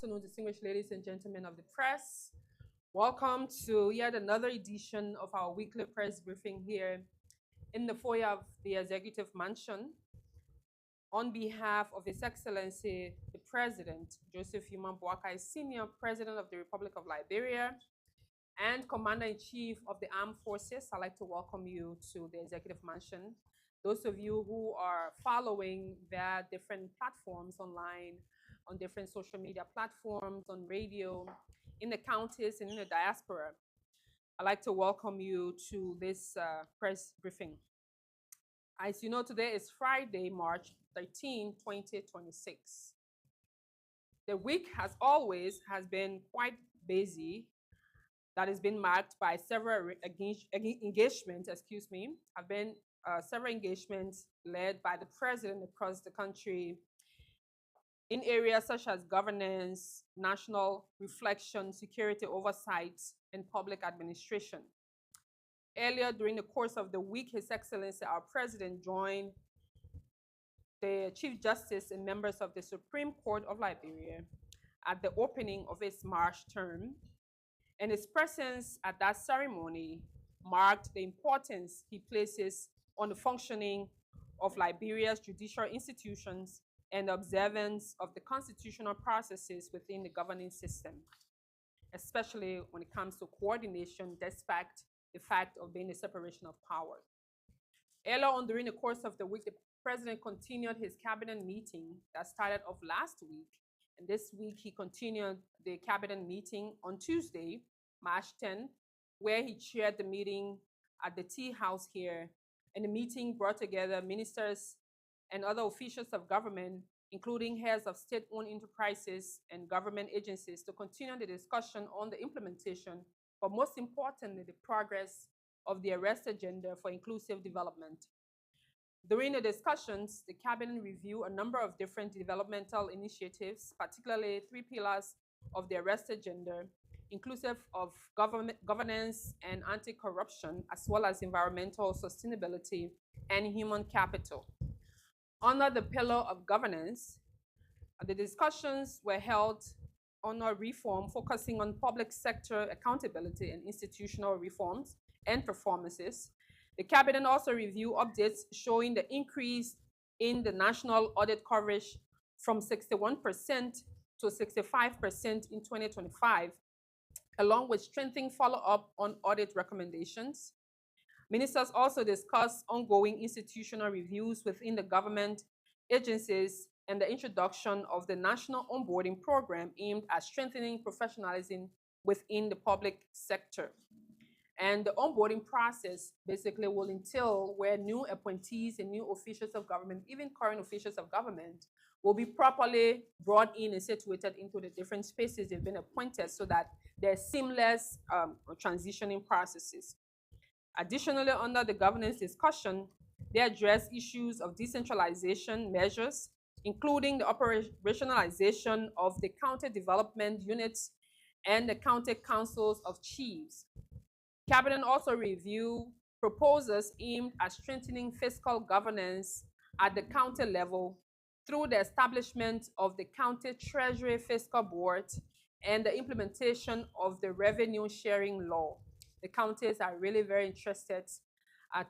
Afternoon, distinguished ladies and gentlemen of the press. Welcome to yet another edition of our weekly press briefing here in the foyer of the Executive Mansion. On behalf of His Excellency, the President, Joseph Human Boakai, Senior President of the Republic of Liberia, and Commander-in-Chief of the Armed Forces, I'd like to welcome you to the Executive Mansion. Those of you who are following their different platforms online, on different social media platforms, on radio, in the counties and in the diaspora, I'd like to welcome you to this press briefing. As you know, today is Friday, March 13, 2026. The week, as always, has been quite busy. That has been marked by several engagements, have been several engagements led by the president across the country in areas such as governance, national reflection, security oversight, and public administration. Earlier during the course of the week, His Excellency, our president, joined the Chief Justice and members of the Supreme Court of Liberia at the opening of its March term. And his presence at that ceremony marked the importance he places on the functioning of Liberia's judicial institutions and the observance of the constitutional processes within the governing system, especially when it comes to coordination, despite the fact of being a separation of power. Earlier on during the course of the week, the president continued his cabinet meeting that started off last week. And this week, he continued the cabinet meeting on Tuesday, March 10th, where he chaired the meeting at the Tea House here. And the meeting brought together ministers and other officials of government, including heads of state-owned enterprises and government agencies, to continue the discussion on the implementation, but most importantly, the progress of the arrest agenda for inclusive development. During the discussions, the cabinet reviewed a number of different developmental initiatives, particularly 3 pillars of the arrest agenda, inclusive of governance and anti-corruption, as well as environmental sustainability and human capital. Under the pillar of governance, the discussions were held on a reform focusing on public sector accountability and institutional reforms and performances. The cabinet also reviewed updates showing the increase in the national audit coverage from 61% to 65% in 2025, along with strengthening follow-up on audit recommendations. Ministers also discussed ongoing institutional reviews within the government agencies and the introduction of the National Onboarding Program aimed at strengthening professionalism within the public sector. And the onboarding process basically will entail where new appointees and new officials of government, even current officials of government, will be properly brought in and situated into the different spaces they've been appointed so that there's seamless transitioning processes. Additionally, under the governance discussion, they address issues of decentralization measures, including the operationalization of the county development units and the county councils of chiefs. Cabinet also reviewed proposals aimed at strengthening fiscal governance at the county level through the establishment of the County Treasury Fiscal Board and the implementation of the revenue sharing law. The counties are really very interested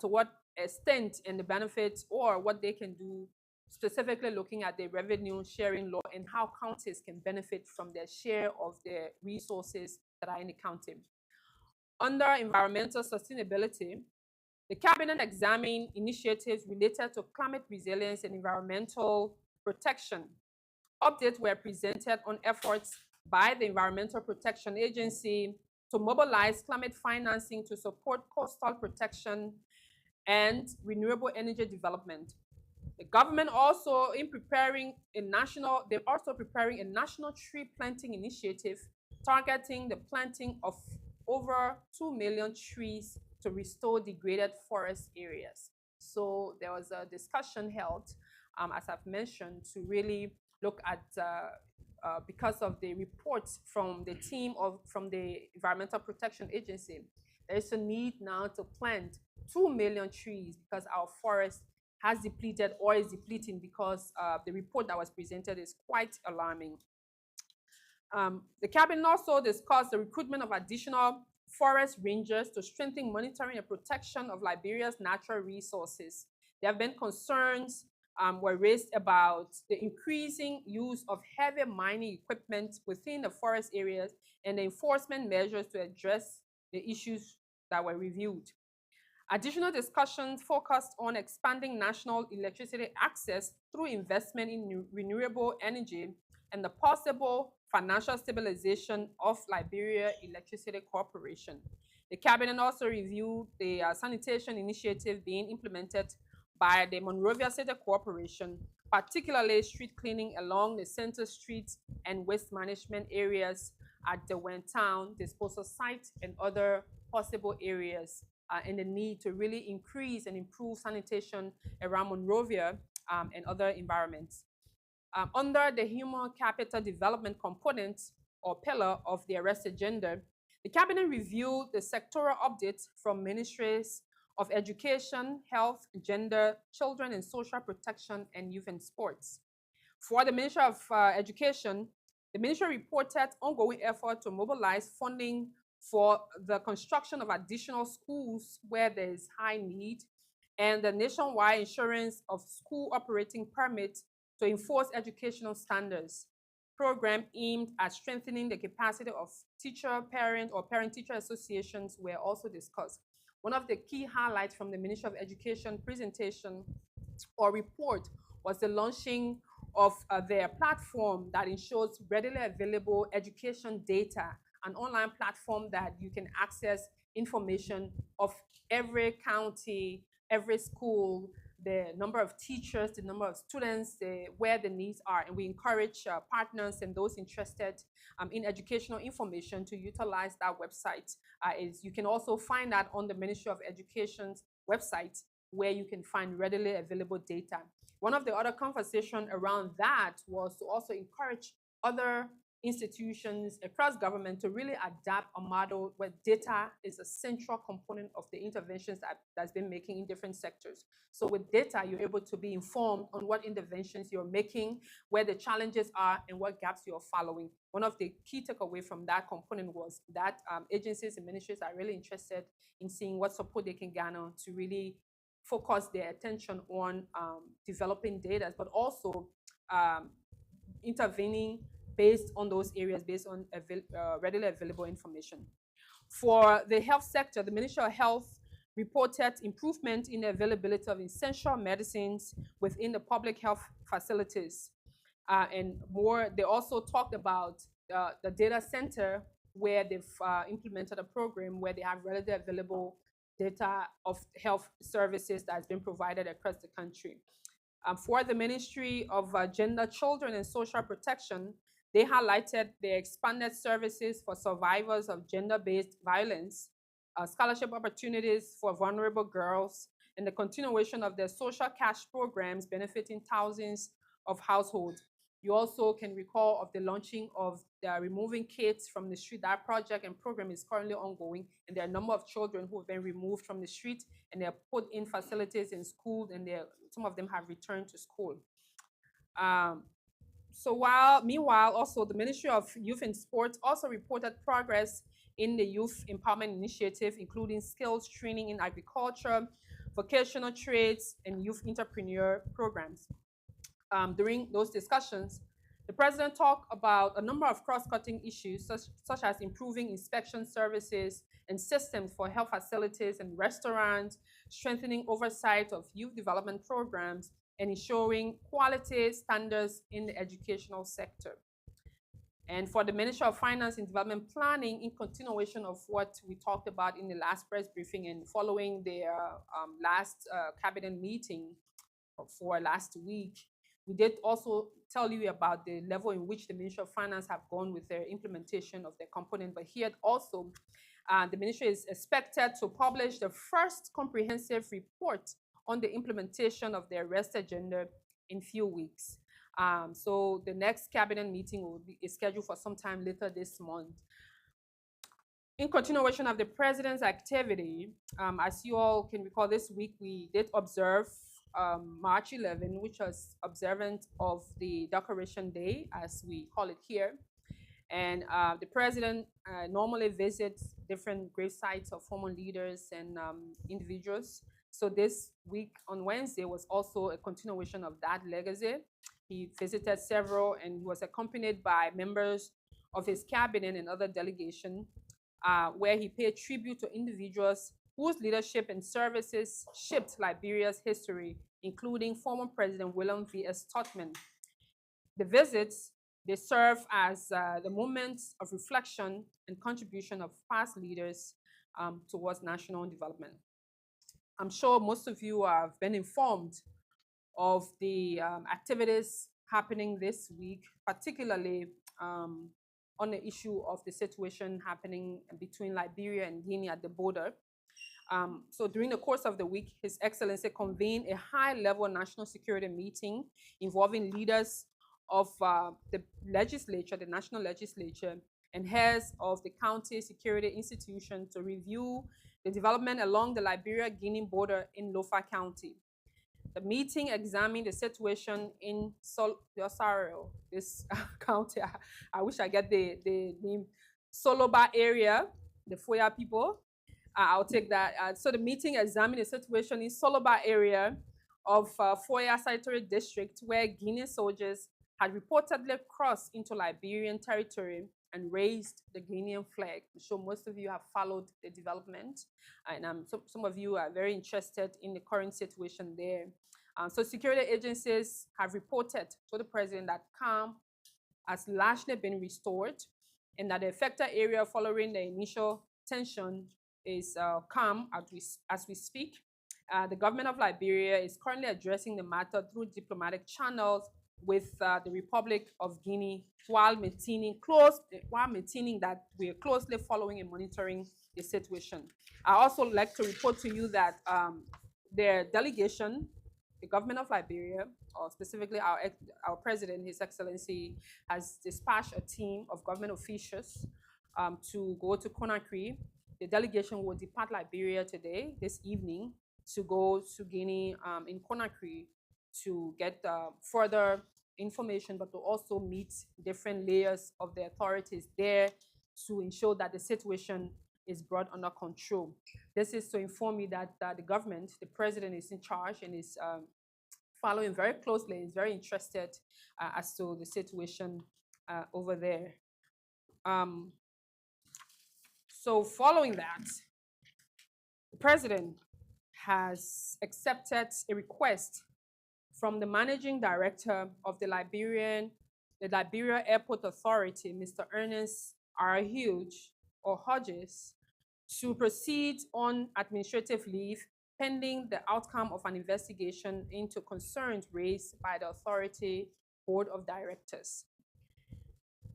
to what extent and the benefits or what they can do, specifically looking at the revenue sharing law and how counties can benefit from their share of the resources that are in the county. Under environmental sustainability, the cabinet examined initiatives related to climate resilience and environmental protection. Updates were presented on efforts by the Environmental Protection Agency to mobilize climate financing to support coastal protection and renewable energy development. The government also preparing a national tree planting initiative targeting the planting of over 2 million trees to restore degraded forest areas. So there was a discussion held, as I've mentioned, to really look at, because of the reports from the team from the Environmental Protection Agency, there is a need now to plant 2 million trees because our forest has depleted or is depleting because the report that was presented is quite alarming. The cabinet also discussed the recruitment of additional forest rangers to strengthen monitoring and protection of Liberia's natural resources. There have been concerns were raised about the increasing use of heavy mining equipment within the forest areas and the enforcement measures to address the issues that were reviewed. Additional discussions focused on expanding national electricity access through investment in renewable energy and the possible financial stabilization of Liberia Electricity Corporation. The cabinet also reviewed the sanitation initiative being implemented by the Monrovia City Corporation, particularly street cleaning along the center streets and waste management areas at the Town disposal site and other possible areas, and the need to really increase and improve sanitation around Monrovia and other environments. Under the human capital development component or pillar of the arrest agenda, the cabinet reviewed the sectoral updates from ministries of education, health, gender, children and social protection, and youth and sports. For the Ministry of Education, the ministry reported ongoing effort to mobilize funding for the construction of additional schools where there is high need, and the nationwide insurance of school operating permits to enforce educational standards. Program aimed at strengthening the capacity of teacher, parent, or parent-teacher associations were also discussed. One of the key highlights from the Ministry of Education presentation or report was the launching of their platform that ensures readily available education data, an online platform that you can access information of every county, every school, the number of teachers, the number of students, where the needs are. And we encourage partners and those interested in educational information to utilize that website. You can also find that on the Ministry of Education's website, where you can find readily available data. One of the other conversations around that was to also encourage other institutions across government to really adapt a model where data is a central component of the interventions that's been making in different sectors. So with data, you're able to be informed on what interventions you're making, where the challenges are, and what gaps you're following. One of the key takeaway from that component was that agencies and ministries are really interested in seeing what support they can garner to really focus their attention on developing data, but also intervening based on those areas, based on readily available information. For the health sector, the Ministry of Health reported improvement in the availability of essential medicines within the public health facilities. And more, they also talked about the data center where they've implemented a program where they have readily available data of health services that has been provided across the country. For the Ministry of Gender, Children, and Social Protection, they highlighted the expanded services for survivors of gender-based violence, scholarship opportunities for vulnerable girls, and the continuation of their social cash programs benefiting thousands of households. You also can recall of the launching of the Removing Kids from the Street. That project and program is currently ongoing, and there are a number of children who have been removed from the street, and they're put in facilities in school, and some of them have returned to school. Meanwhile, also the Ministry of Youth and Sports also reported progress in the Youth Empowerment Initiative, including skills training in agriculture, vocational trades, and youth entrepreneur programs. During those discussions, the president talked about a number of cross-cutting issues, such as improving inspection services and systems for health facilities and restaurants, strengthening oversight of youth development programs, and ensuring quality standards in the educational sector. And for the Ministry of Finance and Development Planning, in continuation of what we talked about in the last press briefing and following the last cabinet meeting for last week, we did also tell you about the level in which the Ministry of Finance have gone with their implementation of the component. But here also, the ministry is expected to publish the first comprehensive report on the implementation of the arrest agenda in few weeks. So the next cabinet meeting is scheduled for sometime later this month. In continuation of the president's activity, as you all can recall, this week we did observe March 11, which was observant of the Decoration Day, as we call it here. And the president normally visits different grave sites of former leaders and individuals. So this week on Wednesday was also a continuation of that legacy. He visited several and he was accompanied by members of his cabinet and other delegation, where he paid tribute to individuals whose leadership and services shaped Liberia's history, including former President William V.S. Tubman. The visits, they serve as the moments of reflection and contribution of past leaders towards national development. I'm sure most of you have been informed of the activities happening this week, particularly on the issue of the situation happening between Liberia and Guinea at the border. So during the course of the week, His Excellency convened a high-level national security meeting involving leaders of the legislature, the national legislature, and heads of the county security institution to review the development along the Liberia-Guinea border in Lofa County. The meeting examined the situation in Rosario, this county. I wish I get the name. Soloba area, the Foya people. I'll take that. So the meeting examined the situation in Soloba area of Foya Sanitary District, where Guinean soldiers had reportedly crossed into Liberian territory and raised the Guinean flag. I'm sure most of you have followed the development, and some of you are very interested in the current situation there. So security agencies have reported to the president that calm has largely been restored and that the affected area following the initial tension is calm as we speak. The government of Liberia is currently addressing the matter through diplomatic channels with the Republic of Guinea while maintaining that we are closely following and monitoring the situation. I also like to report to you that their delegation, the government of Liberia, or specifically our president, His Excellency, has dispatched a team of government officials to go to Conakry. The delegation will depart Liberia today, this evening, to go to Guinea in Conakry to get further information, but to also meet different layers of the authorities there to ensure that the situation is brought under control. This is to inform you that the government, the president, is in charge and is following very closely, is very interested as to the situation over there. So following that, the president has accepted a request from the managing director of the Liberia Airport Authority, Mr. Ernest R. Hodges, to proceed on administrative leave pending the outcome of an investigation into concerns raised by the authority board of directors.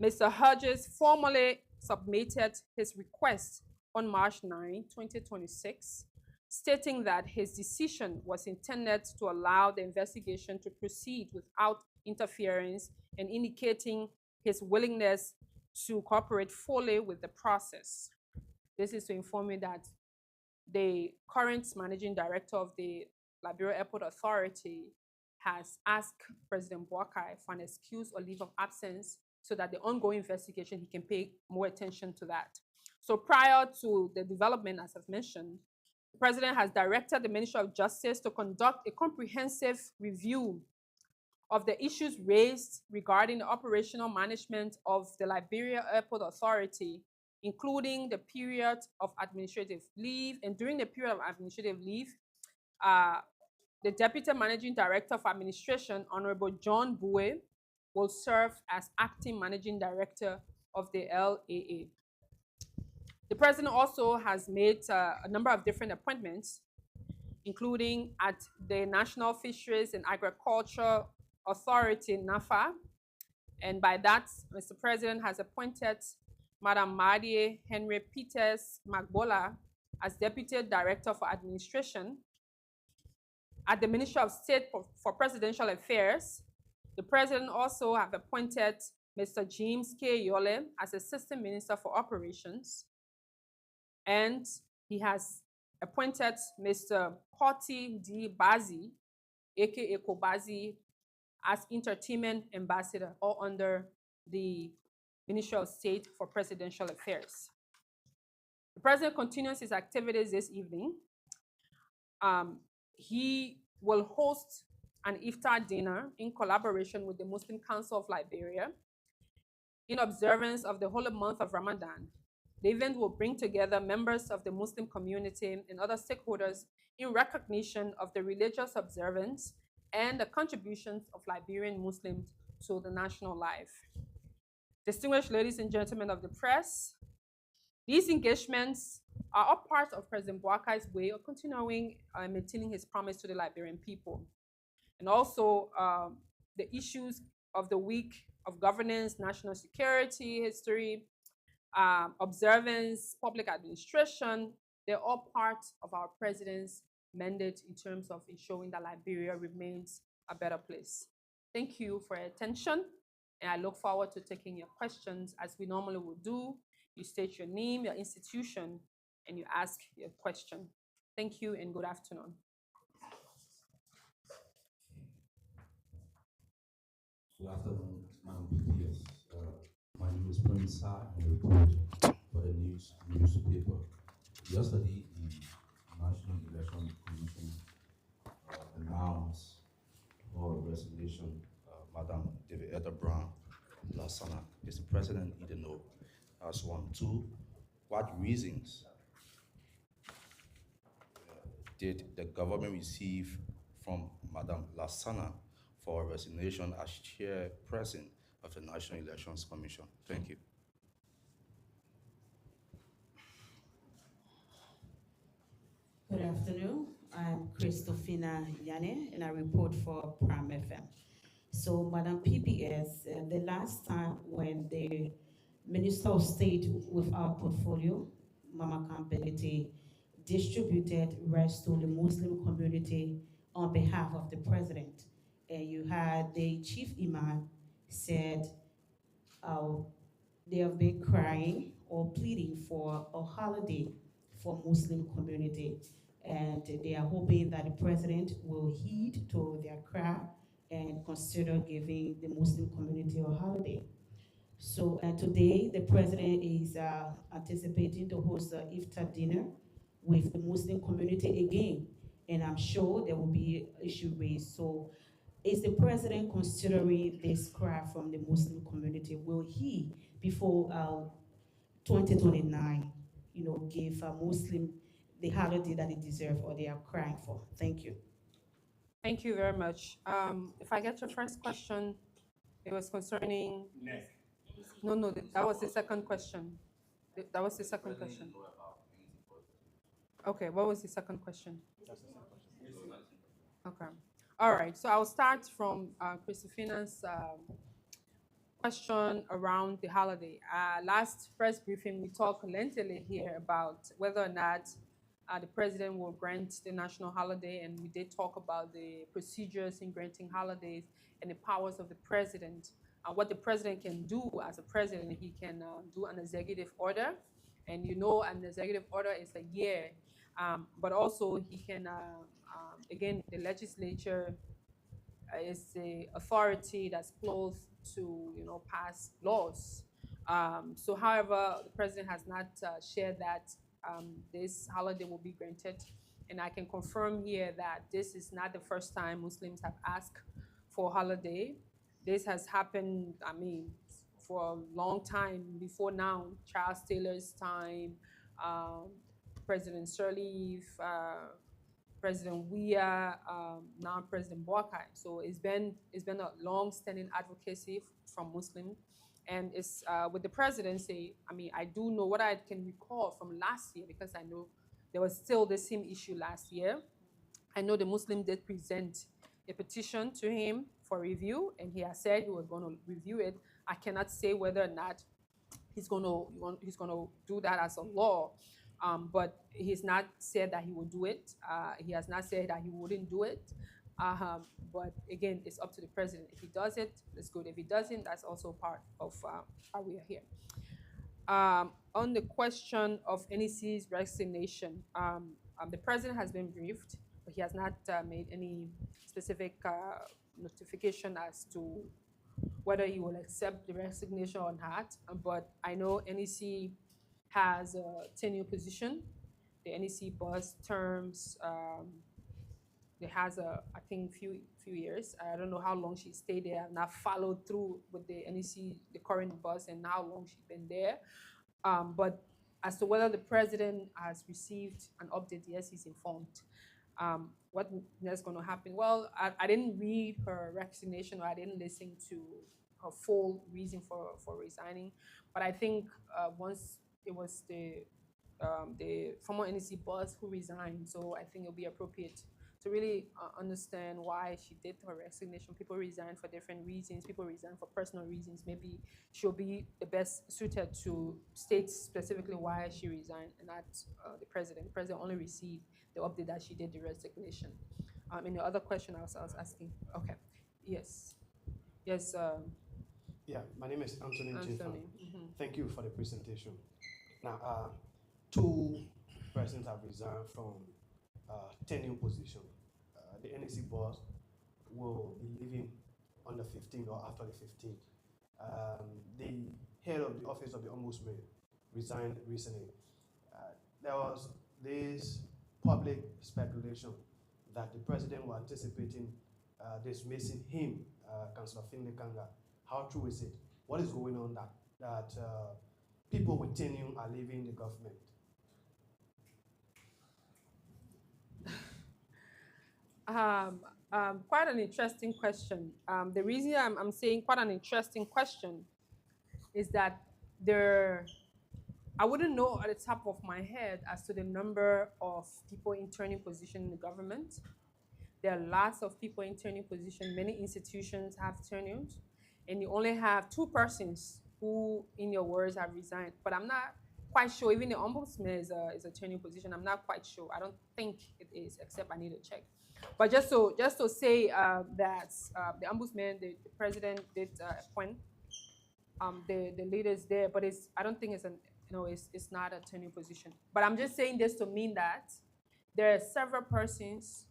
Mr. Hodges formally submitted his request on March 9, 2026, stating that his decision was intended to allow the investigation to proceed without interference and indicating his willingness to cooperate fully with the process. This is to inform you that the current managing director of the Liberia Airport Authority has asked President Boakai for an excuse or leave of absence so that the ongoing investigation, he can pay more attention to that. So prior to the development, as I've mentioned, the president has directed the Ministry of Justice to conduct a comprehensive review of the issues raised regarding the operational management of the Liberia Airport Authority, including the period of administrative leave. And during the period of administrative leave, the Deputy Managing Director of Administration, Honorable John Bue, will serve as acting Managing Director of the LAA. The president also has made a number of different appointments, including at the National Fisheries and Agriculture Authority, NAFA. And by that, Mr. President has appointed Madam Madie Henry Peters Magbola as Deputy Director for Administration. At the Ministry of State for Presidential Affairs, the president also have appointed Mr. James K. Yole as Assistant Minister for Operations. And he has appointed Mr. Koti D. Bazi, aka Kobazi, as Entertainment Ambassador, all under the Ministry of State for Presidential Affairs. The president continues his activities this evening. He will host an iftar dinner in collaboration with the Muslim Council of Liberia in observance of the holy month of Ramadan. The event will bring together members of the Muslim community and other stakeholders in recognition of the religious observance and the contributions of Liberian Muslims to the national life. Distinguished ladies and gentlemen of the press, these engagements are all part of President Boakai's way of continuing maintaining his promise to the Liberian people. And also the issues of the week of governance, national security, history, observance, public administration, they're all part of our president's mandate in terms of ensuring that Liberia remains a better place. Thank you for your attention, and I look forward to taking your questions as we normally would do. You state your name, your institution, and you ask your question. Thank you and good afternoon. Good afternoon, Madam PPS. My name is Prince Sa, and I report for the newspaper. Yesterday, the National Election Commission announced for resignation, Madam David Brown Lasana is the president. He didn't know. That's one. Two, what reasons did the government receive from Madam Lasana for resignation as chairperson of the National Elections Commission? Thank you. Good afternoon. I'm Christofina Yane, and I report for Prime FM. So, Madam PPS, the last time when the Minister of State with our portfolio, Mama Kambenete, distributed rice to the Muslim community on behalf of the president, and you had the chief imam said they have been crying or pleading for a holiday for Muslim community, and they are hoping that the president will heed to their cry and consider giving the Muslim community a holiday. So today the president is anticipating to host an iftar dinner with the Muslim community again, and I'm sure there will be issue raised. So is the president considering this cry from the Muslim community? Will he, before 2029, give a Muslim the holiday that they deserve or they are crying for? Thank you. Thank you very much. If I get your first question, it was concerning. No, that was the second question. That was the second question. Okay, what was the second question? Okay. All right, so I'll start from Christofina's question around the holiday. Last press briefing, we talked lengthily here about whether or not the president will grant the national holiday, and we did talk about the procedures in granting holidays and the powers of the president. What the president can do as a president, he can do an executive order, and an executive order is a year, but also he can, again, the legislature is the authority that's close to, pass laws. So, however, the president has not shared that this holiday will be granted. And I can confirm here that this is not the first time Muslims have asked for a holiday. This has happened, for a long time before now. Charles Taylor's time, President Sirleaf, President Weah, now President Boakai. So it's been a long-standing advocacy from Muslims, and it's with the presidency. I do know what I can recall from last year, because I know there was still the same issue last year. I know the Muslim did present a petition to him for review, and he has said he was going to review it. I cannot say whether or not he's going to do that as a law. But he's not said that he will do it. He has not said that he wouldn't do it. But again, it's up to the president. If he does it, it's good. If he doesn't, that's also part of how we are here. On the question of NEC's resignation, the president has been briefed, but he has not made any specific notification as to whether he will accept the resignation or not. But I know NEC has a tenure position. The NEC boss terms, it has I think few years. I don't know how long she stayed there. I've not followed through with the NEC, the current boss, and how long she's been there. But as to whether the president has received an update, yes, he's informed. What is going to happen? Well, I didn't read her resignation, or I didn't listen to her full reason for resigning. But I think once it was the former NEC boss who resigned, so I think it'll be appropriate to really understand why she did her resignation. People resign for different reasons. People resign for personal reasons. Maybe she'll be the best suited to state specifically why she resigned, and not the president. The president only received the update that she did the resignation. And the other question I was asking. Okay. Yes. Yes. Yeah, my name is Anthony. Anthony. Thank you for the presentation. Now, two persons have resigned from tenure position. The NEC boss will be leaving on the 15th or after the 15th. The head of the office of the ombudsman resigned recently. There was this public speculation that the president was anticipating dismissing him, Councillor Finlay Kanga. How true is it? What is going on that people with tenure are leaving the government? Quite an interesting question. The reason I'm saying quite an interesting question is that I wouldn't know at the top of my head as to the number of people in turning position in the government. There are lots of people in turning position. Many institutions have tenured, and you only have two persons who, in your words, have resigned. But I'm not quite sure. Even the ombudsman is a turning position. I'm not quite sure. I don't think it is, except I need to check. But just to say that the ombudsman, the president did appoint the leaders there, but I don't think it's not a turning position. But I'm just saying this to mean that there are several persons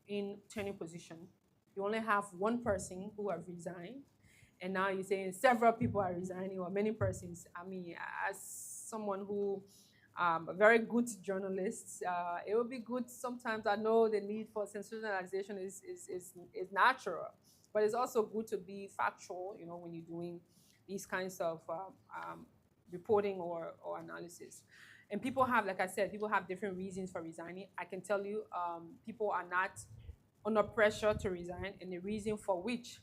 in turning position. You only have one person who have resigned, and now you're saying several people are resigning, or many persons. I mean, as someone who a very good journalist, it would be good sometimes. I know the need for sensationalization is natural, but it's also good to be factual, when you're doing these kinds of reporting or analysis. And people have, like I said, people have different reasons for resigning. I can tell you, people are not under pressure to resign, and the reason for which,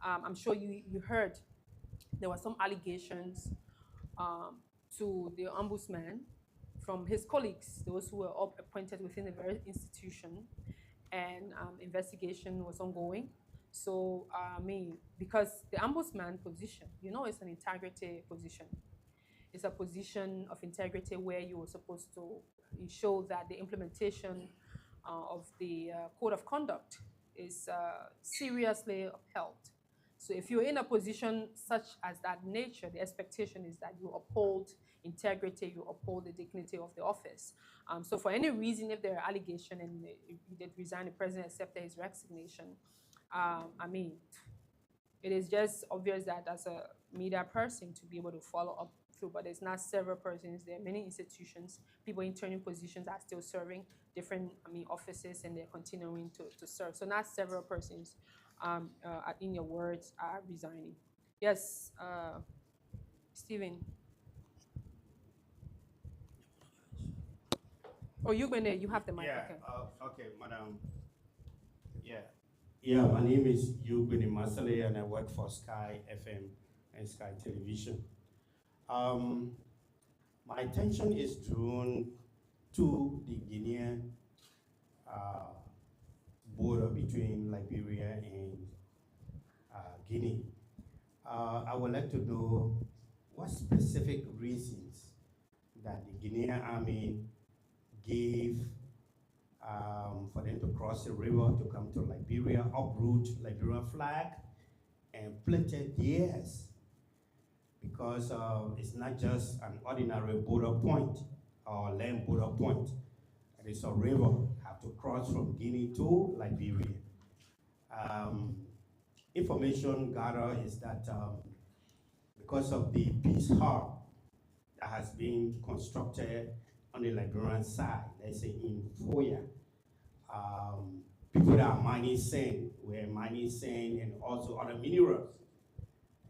I'm sure you heard, there were some allegations to the ombudsman from his colleagues, those who were appointed within the very institution, and investigation was ongoing. So, because the ombudsman position, it's an integrity position. It's a position of integrity where you are supposed to ensure that the implementation of the code of conduct is seriously upheld. So if you're in a position such as that nature, the expectation is that you uphold integrity, you uphold the dignity of the office. So for any reason, if there are allegations and he did resign, the president accepted his resignation, it is just obvious that as a media person to be able to follow up through, but it's not several persons. There are many institutions, people in turning positions are still serving different offices, and they're continuing to serve. So not several persons, in your words, are resigning. Yes, Stephen. Oh, you have the mic. Yeah, Okay. okay, madam. Yeah, my name is Yugwini Masale, and I work for Sky FM and Sky Television. My attention is drawn to the Guinean border between Liberia and Guinea. I would like to know what specific reasons that the Guinean army gave for them to cross the river to come to Liberia, uproot Liberian flag, and planted theirs. Because it's not just an ordinary border point or land border point. It is a river, have to cross from Guinea to Liberia. information gathered is that because of the peace hub that has been constructed on the Liberian side, let's say in Foya, people that are mining sand were mining sand and also other minerals,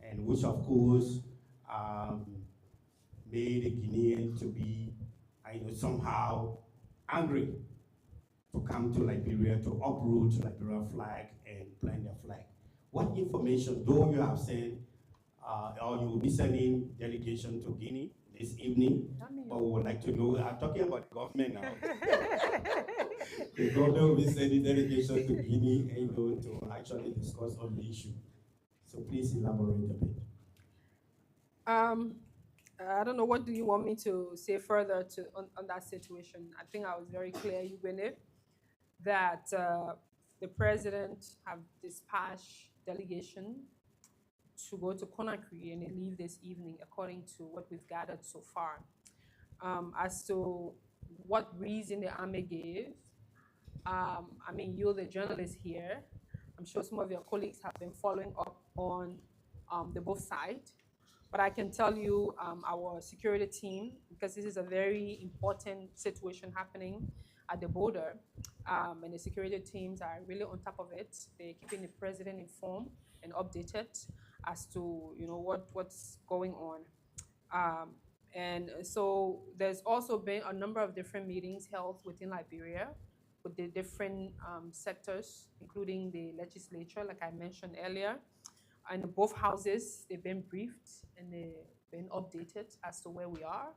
and which of course made the Guinean to be, somehow angry to come to Liberia to uproot Liberian flag and plant their flag. What information, though you have sent, or you will be sending delegation to Guinea this evening, but we would like to know, I'm talking about government now. The government will be sending delegation to Guinea, to actually discuss on the issue. So please elaborate a bit. I don't know, what do you want me to say further on that situation? I think I was very clear, Eugene, that the president have dispatched delegation to go to Conakry and they leave this evening, according to what we've gathered so far. As to what reason the army gave, I mean, you're the journalist here. I'm sure some of your colleagues have been following up on the both sides. But I can tell you, our security team, because this is a very important situation happening at the border, and the security teams are really on top of it. They're keeping the president informed and updated as to what's going on. And so there's also been a number of different meetings held within Liberia with the different sectors, including the legislature, like I mentioned earlier. And both houses, they've been briefed and they've been updated as to where we are.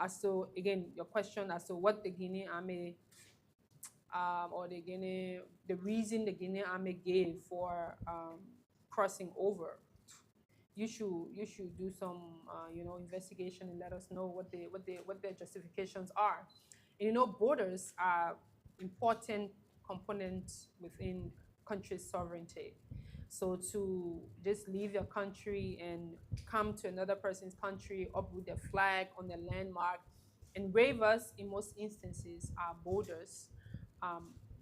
As to, again, your question as to what the Guinea Army or the reason the Guinea Army gave for crossing over. You should do some investigation and let us know what their justifications are. And borders are important components within country's sovereignty. So to just leave your country and come to another person's country, uproot their flag on their landmark, and waivers in most instances are borders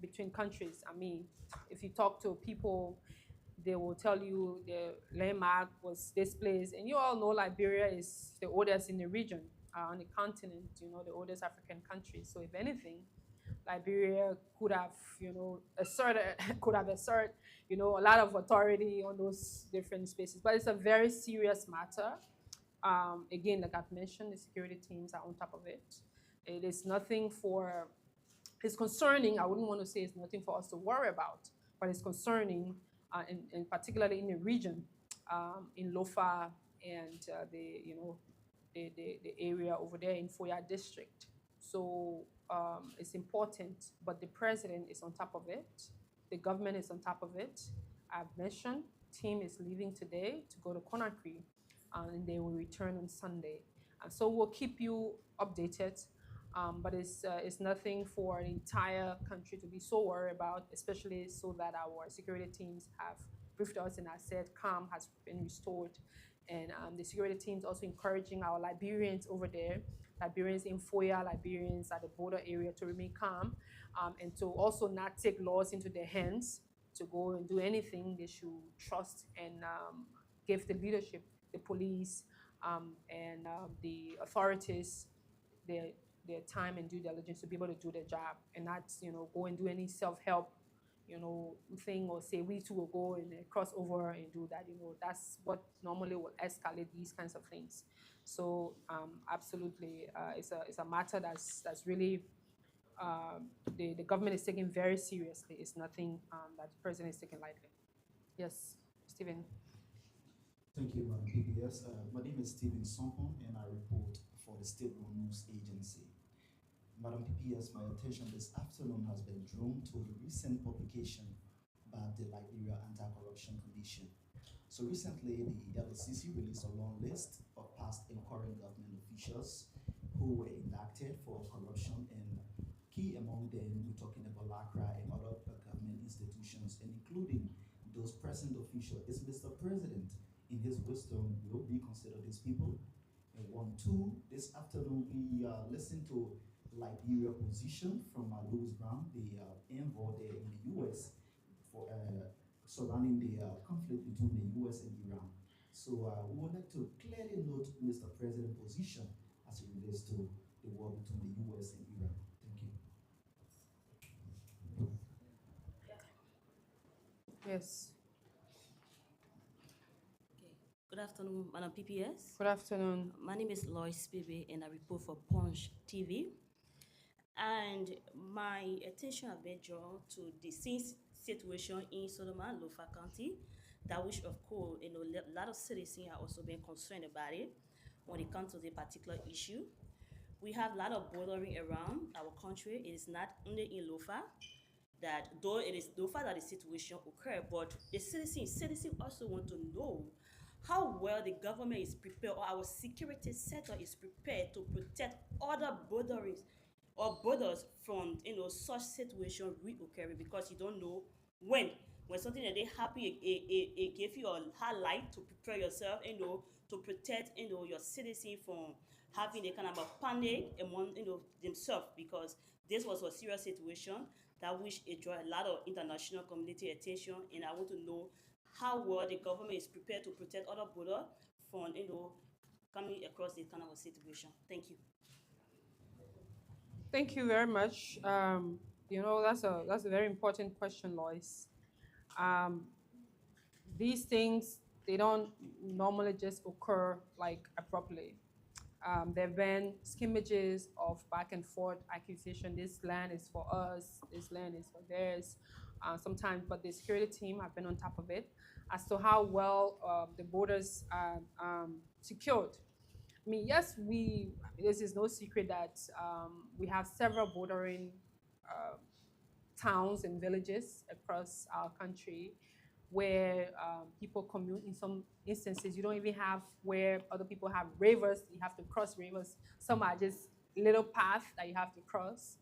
between countries. I mean, if you talk to people, they will tell you the landmark was this place. And you all know Liberia is the oldest in the region, on the continent, the oldest African country. So if anything, Liberia could have, asserted a lot of authority on those different spaces. But it's a very serious matter. Again, like I've mentioned, the security teams are on top of it. It is nothing for, it's concerning. I wouldn't want to say it's nothing for us to worry about, but it's concerning, and particularly in the region, in Lofa and the area over there in Foya district. So it's important, but the president is on top of it. The government is on top of it. I've mentioned, team is leaving today to go to Conakry, and they will return on Sunday. And so we'll keep you updated, but it's nothing for the entire country to be so worried about, especially so that our security teams have briefed us and I said calm has been restored. And the security teams also encouraging our Liberians over there, Liberians in Foya, Liberians at the border area, to remain calm, and to also not take laws into their hands to go and do anything. They should trust and give the leadership, the police, and the authorities their time and due diligence to be able to do their job, and not go and do any self-help thing, or say we too will go and cross over and do that. That's what normally will escalate these kinds of things. So absolutely, it's a matter that's really the government is taking very seriously. It's nothing that the president is taking lightly. Yes, Stephen. Thank you, Madam PBS. My name is Stephen Sompon, and I report for the State News Agency. Madam PPS, my attention this afternoon has been drawn to a recent publication by the Liberia Anti-Corruption Commission. So recently, the LCC released a long list of past and current government officials who were indicted for corruption, and key among them, we're talking about LACRA and other government institutions, and including those present officials. Is Mr. President, in his wisdom, will we consider these people? And 1, 2, this afternoon we listened to Liberia position from Louis Brown, the envoy there in the U.S. for surrounding the conflict between the U.S. and Iran. So we would like to clearly note Mr. President's position as it relates to the war between the U.S. and Iran. Thank you. Yes. Okay. Good afternoon, Madam PPS. Good afternoon. My name is Lois Bibi, and I report for Punch TV. And my attention has been drawn to the situation in Solomon, Lofa County, that which, of course, a lot of citizens are also been concerned about it when it comes to the particular issue. We have a lot of bordering around our country. It is not only in Lofa, that though it is Lofa that the situation occur, but the citizens also want to know how well the government is prepared, or our security sector is prepared to protect other borders or borders from such situation reoccurring, because you don't know when something that they happen, it give you a highlight to prepare yourself, to protect your citizen from having a kind of a panic among themselves, because this was a serious situation that which it draw a lot of international community attention, and I want to know how well the government is prepared to protect other borders from coming across this kind of a situation. Thank you. Thank you very much. That's a very important question, Lois. Um, these things, they don't normally just occur like abruptly. There have been skirmishes of back and forth accusation. This land is for us. This land is for theirs. Sometimes, but the security team have been on top of it as to how well the borders are secured. I mean, yes, this is no secret that we have several bordering uh, towns and villages across our country where people commute. In some instances, you don't even have where other people have rivers. You have to cross rivers. Some are just little paths that you have to cross.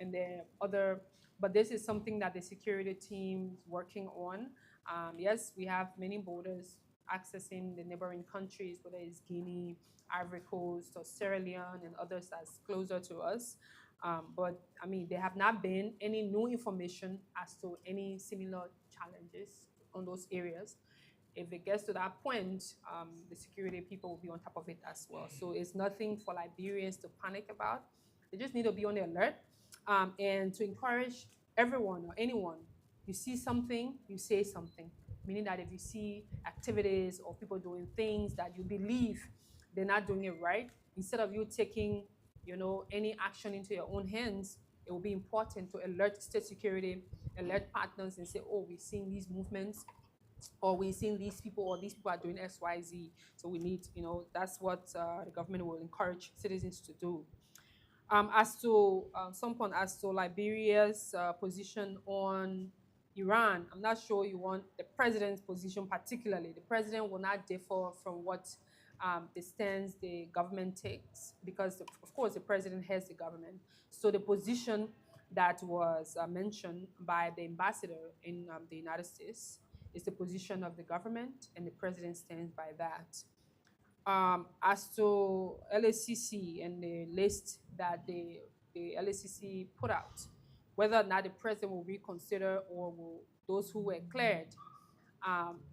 And there are other, but this is something that the security team is working on. Yes, we have many borders accessing the neighboring countries, whether it's Guinea, Ivory Coast, or Sierra Leone, and others that's closer to us. But I mean, there have not been any new information as to any similar challenges on those areas. If it gets to that point, the security people will be on top of it as well. So it's nothing for Liberians to panic about. They just need to be on the alert, and to encourage everyone or anyone. You see something, you say something. Meaning that if you see activities or people doing things that you believe they're not doing it right, instead of you taking any action into your own hands, it will be important to alert state security, alert partners, and say, oh, we've seen these movements, or we've seen these people, or these people are doing XYZ. So we need, that's what the government will encourage citizens to do. As to some point, as to Liberia's position on Iran, I'm not sure you want the president's position particularly. The president will not differ from what the stance the government takes, because of course the president has the government. So the position that was mentioned by the ambassador in the United States is the position of the government, and the president stands by that. As to LACC and the list that the LACC put out, whether or not the president will reconsider, or will those who were cleared.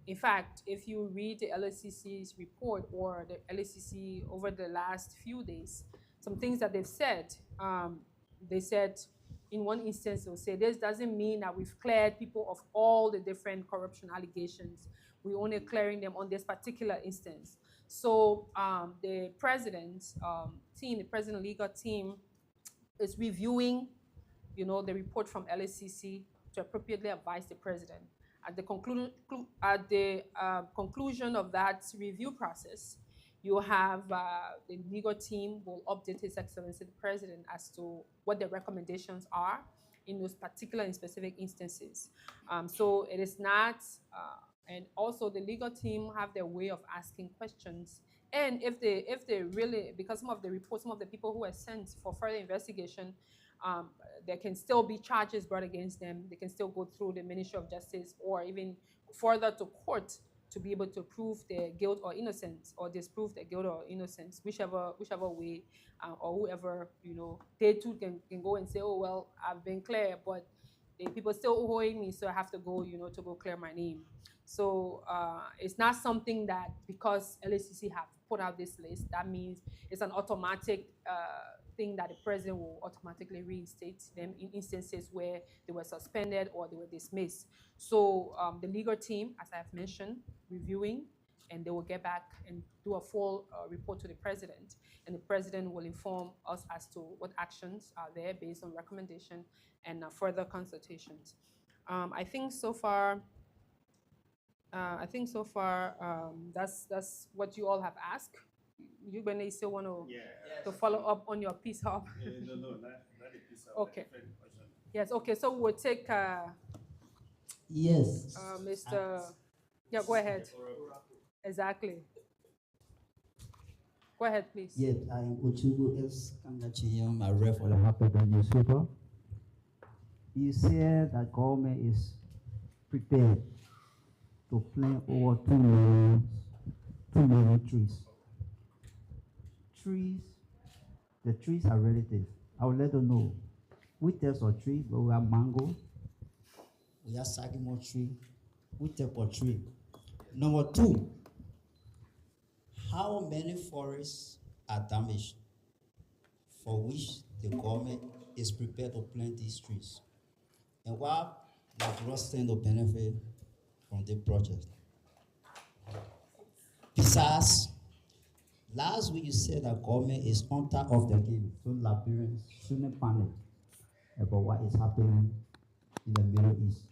In fact, if you read the LACC's report, or the LACC over the last few days, some things that they've said, they said in one instance, they'll say, this doesn't mean that we've cleared people of all the different corruption allegations. We're only clearing them on this particular instance. So the president's team, the president legal team, is reviewing, the report from LACC to appropriately advise the president. At the conclusion of that review process, you have the legal team will update His Excellency the President as to what the recommendations are in those particular and specific instances. So it is not, and also the legal team have their way of asking questions. And if they really, because some of the reports, some of the people who are sent for further investigation, there can still be charges brought against them. They can still go through the Ministry of Justice, or even further to court, to be able to prove their guilt or innocence, or disprove their guilt or innocence, whichever way, or whoever, they too can go and say, oh, well, I've been clear, but the people still owing me, so I have to go, to go clear my name. So it's not something that because LACC have put out this list, that means it's an automatic thing that the president will automatically reinstate them in instances where they were suspended or they were dismissed. So the legal team, as I've mentioned, reviewing, and they will get back and do a full report to the president. And the president will inform us as to what actions are there based on recommendation and further consultations. I think so far, that's what you all have asked. You, Bene, still want to follow up on your piece of? No, not a piece of Okay. Yes. Okay. So we'll take Yes. Mr. Yeah. Go ahead. Exactly. Go ahead, please. Yes, I am Ochugu S. Kangachiyam, a rep for the African newspaper. You said that government is prepared to plant over 2 million trees. The trees are relative. I would like to know which types of tree, but we have mango, we have sycamore tree, which type of tree. Number 2, how many forests are damaged for which the government is prepared to plant these trees? And what will stand to benefit from the project? Besides, last week you said that government is on top of the game, so Liberians shouldn't panic about what is happening in the Middle East.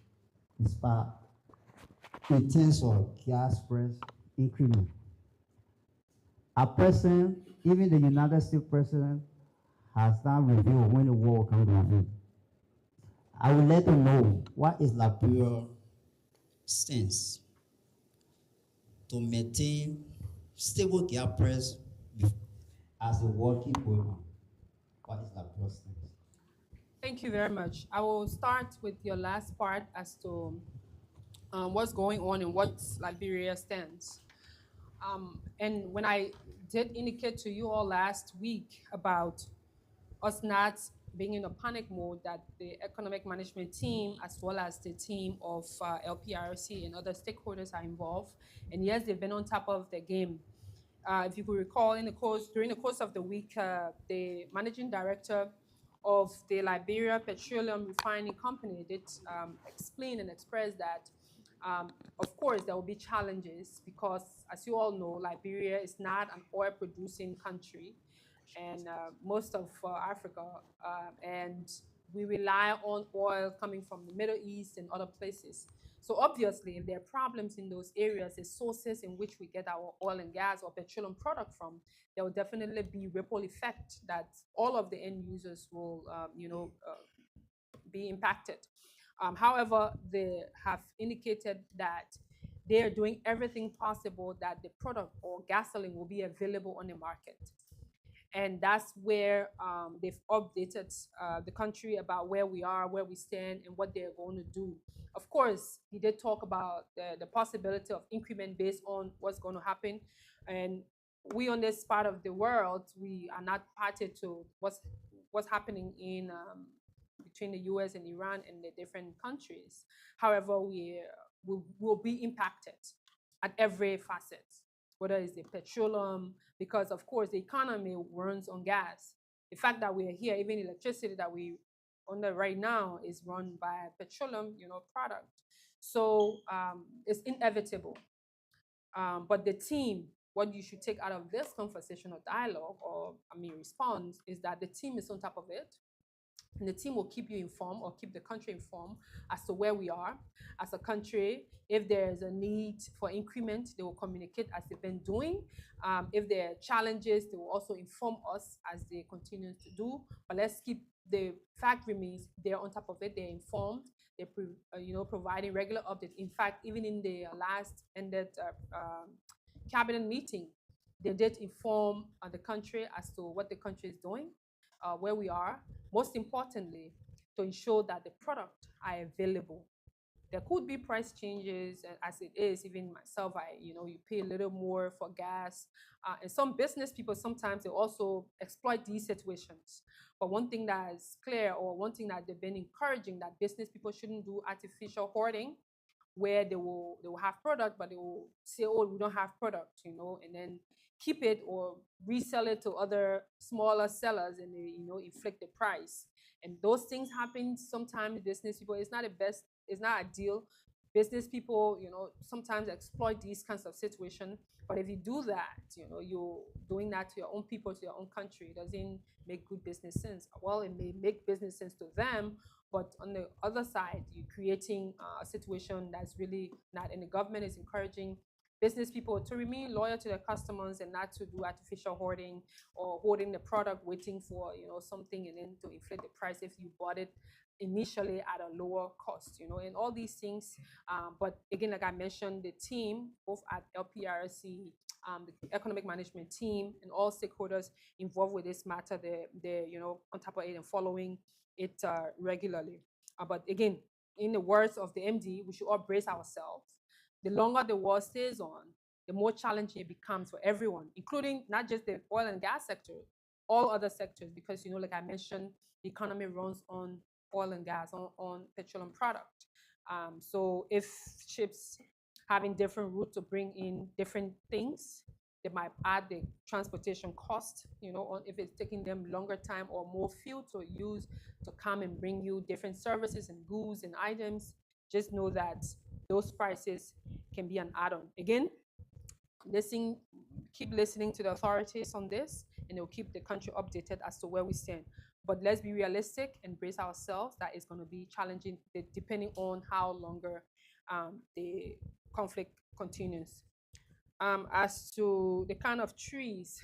In terms of gas price increment, a person, even the United States president, has done review when the war comes to an end. I would like to know what is Liberia's stance to maintain stable gas price as the war keeps going on. What is Liberia's stance? Thank you very much. I will start with your last part as to what's going on and what Liberia stands. And when I did indicate to you all last week about us not being in a panic mode, that the economic management team, as well as the team of LPRC and other stakeholders are involved. And yes, they've been on top of the game. If you could recall, during the course of the week, the managing director of the Liberia Petroleum Refining Company did explain and express that, of course, there will be challenges because, as you all know, Liberia is not an oil-producing country, and most of Africa, and we rely on oil coming from the Middle East and other places. So obviously, if there are problems in those areas, the sources in which we get our oil and gas or petroleum product from, there will definitely be ripple effect that all of the end users will, be impacted. However, they have indicated that they are doing everything possible that the product or gasoline will be available on the market. And that's where they've updated the country about where we are, where we stand, and what they're going to do. Of course, he did talk about the possibility of increment based on what's going to happen. And we on this part of the world, we are not party to what's happening in between the US and Iran and the different countries. However, we will be impacted at every facet, whether it's the petroleum, because of course the economy runs on gas. The fact that we are here, even electricity that we under right now is run by petroleum, product. So it's inevitable. But the team, what you should take out of this conversation or dialogue, or response, is that the team is on top of it. And the team will keep you informed or keep the country informed as to where we are as a country. If there's a need for increment, they will communicate as they've been doing. If there are challenges, they will also inform us as they continue to do. But let's keep the fact remains they're on top of it. They're informed. They're providing regular updates. In fact, even in the last ended cabinet meeting, they did inform the country as to what the country is doing, where we are. Most importantly, to ensure that the product are available there could be price changes, and as it is, even myself, you pay a little more for gas. And some business people sometimes they also exploit these situations. But one thing that is clear, or one thing that they've been encouraging, that business people shouldn't do artificial hoarding, where they will have product, but they will say, oh, we don't have product, and then keep it or resell it to other smaller sellers, and they inflate the price. And those things happen sometimes. Business people, it's not the best, it's not ideal. Business people, sometimes exploit these kinds of situations. But if you do that, you're doing that to your own people, to your own country. It doesn't make good business sense. Well, it may make business sense to them, but on the other side, you're creating a situation that's really not. And the government is encouraging business people to remain loyal to their customers and not to do artificial hoarding or hoarding the product, waiting for something and then to inflate the price if you bought it initially at a lower cost, and all these things. But again, like I mentioned, the team, both at LPRC, the economic management team, and all stakeholders involved with this matter, they're on top of it and following it regularly. But again, in the words of the MD, we should all brace ourselves. The longer the war stays on, the more challenging it becomes for everyone, including not just the oil and gas sector, all other sectors, because like I mentioned, the economy runs on oil and gas, on petroleum product. So if ships having different routes to bring in different things, they might add the transportation cost, if it's taking them longer time or more fuel to use to come and bring you different services and goods and items. Just know that those prices can be an add-on. Again, keep listening to the authorities on this, and they'll keep the country updated as to where we stand. But let's be realistic and brace ourselves that it's going to be challenging depending on how longer the conflict continues. As to the kind of trees,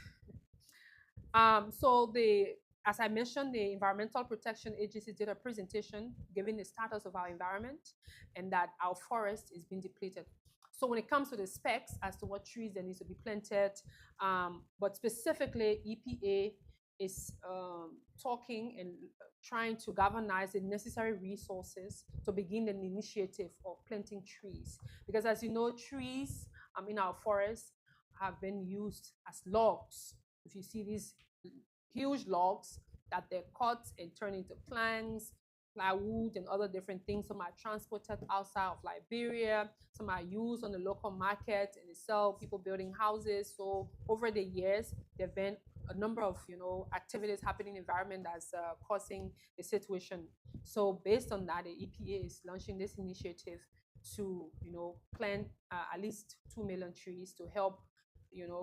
as I mentioned, the Environmental Protection Agency did a presentation giving the status of our environment and that our forest is being depleted. So when it comes to the specs as to what trees that need to be planted, but specifically EPA is talking and trying to galvanize the necessary resources to begin an initiative of planting trees. Because as you know, trees in our forests have been used as logs. If you see these huge logs that they're cut and turned into planks, plywood, and other different things. Some are transported outside of Liberia. Some are used on the local market and they sell, people building houses. So over the years, there have been a number of activities happening in the environment that's causing the situation. So based on that, the EPA is launching this initiative to plant at least 2 million trees to help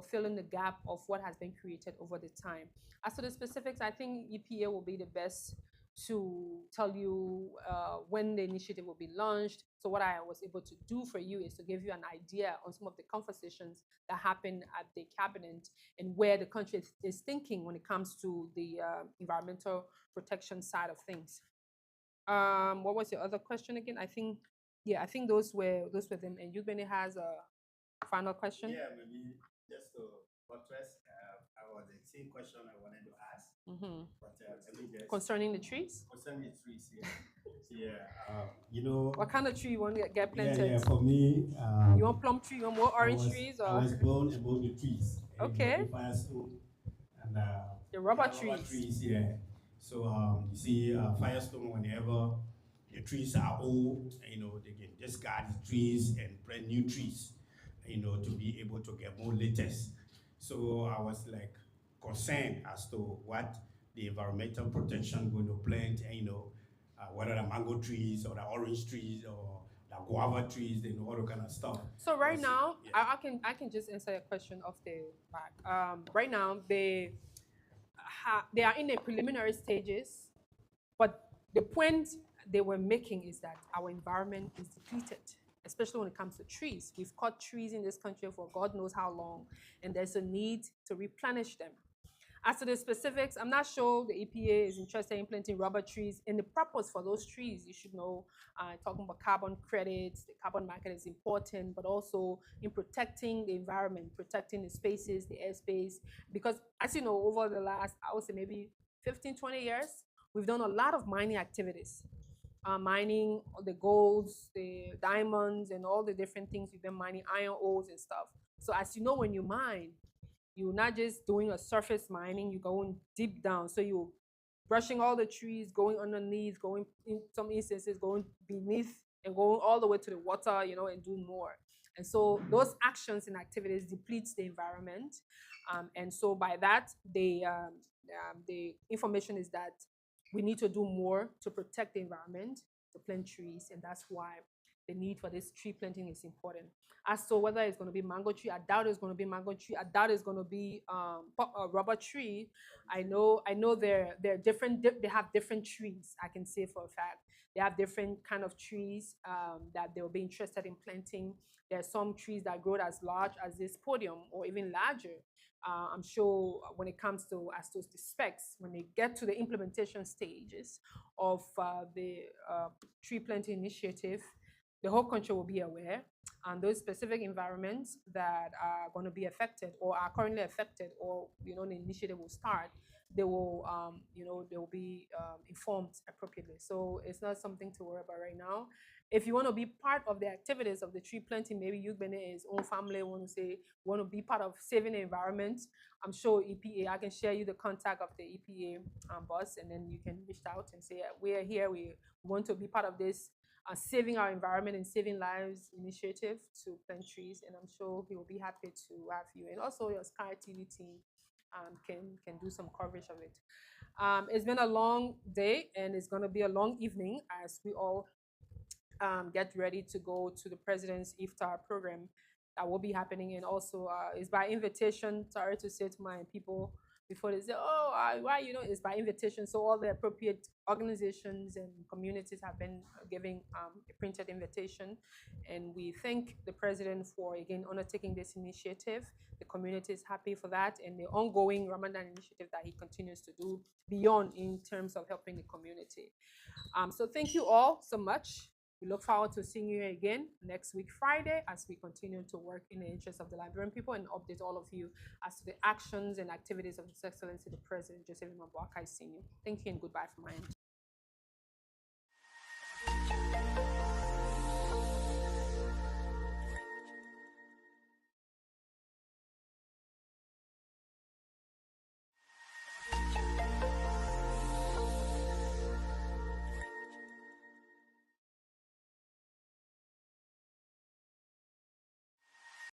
fill in the gap of what has been created over the time. As to the specifics, I think EPA will be the best to tell you when the initiative will be launched. So what I was able to do for you is to give you an idea on some of the conversations that happen at the cabinet and where the country is thinking when it comes to the environmental protection side of things. What was your other question again? I think those were them. And you, Benny, has a final question. Yeah, maybe just to buttress, I was the same question I wanted to ask. But let me just concerning the trees. Concerning the trees, yeah. What kind of tree you want to get planted? Yeah. For me, you want plum tree? You want more orange trees? Or? I was born among the trees. Okay. Firestone and the rubber trees. Yeah. So you see, Firestone, whenever the trees are old, they can just guard the trees and plant new trees, to be able to get more latest. So I was like concerned as to what the environmental protection going to plant, whether the mango trees or the orange trees or the guava trees, all that kind of stuff. So right now, yeah. I can just answer your question off the back. Right now, they are in the preliminary stages, but the point they were making is that our environment is depleted, especially when it comes to trees. We've cut trees in this country for God knows how long, and there's a need to replenish them. As to the specifics, I'm not sure the EPA is interested in planting rubber trees. And the purpose for those trees, you should know, talking about carbon credits, the carbon market is important, but also in protecting the environment, protecting the spaces, the airspace. Because as you know, over the last, I would say maybe 15, 20 years, we've done a lot of mining activities. mining the golds, the diamonds, and all the different things you've been mining, iron ores and stuff. So as you know, when you mine, you're not just doing a surface mining, you're going deep down. So you're brushing all the trees, going underneath, going in some instances, going beneath and going all the way to the water, and doing more. And so those actions and activities depletes the environment. And so by that, the information is that we need to do more to protect the environment, to plant trees, and that's why the need for this tree planting is important. As to whether it's going to be mango tree, I doubt it's going to be mango tree. I doubt it's going to be a rubber tree. I know they're different. They have different trees. I can say for a fact they have different kind of trees that they'll be interested in planting. There are some trees that grow as large as this podium or even larger. I'm sure when it comes to as to the specs, when they get to the implementation stages of the tree planting initiative, the whole country will be aware, and those specific environments that are going to be affected or are currently affected, or the initiative will start, they will they will be informed appropriately. So it's not something to worry about right now. If you want to be part of the activities of the tree planting, maybe you've been in his own family, want to be part of saving the environment, I'm sure EPA, I can share you the contact of the EPA boss, and then you can reach out and say, we are here, we want to be part of this saving our environment and saving lives initiative to plant trees, and I'm sure he will be happy to have you. And also your Sky TV team can do some coverage of it. It's been a long day, and it's going to be a long evening as we all get ready to go to the president's iftar program that will be happening. And also it's by invitation. Sorry to say to my people before they say, oh, why, it's by invitation. So all the appropriate organizations and communities have been giving a printed invitation. And we thank the president for, again, undertaking this initiative. The community is happy for that, and the ongoing Ramadan initiative that he continues to do beyond in terms of helping the community. So thank you all so much. We look forward to seeing you again next week, Friday, as we continue to work in the interest of the Liberian people and update all of you as to the actions and activities of His Excellency the President Joseph Imam Boakai Sr. Thank you and goodbye from my end.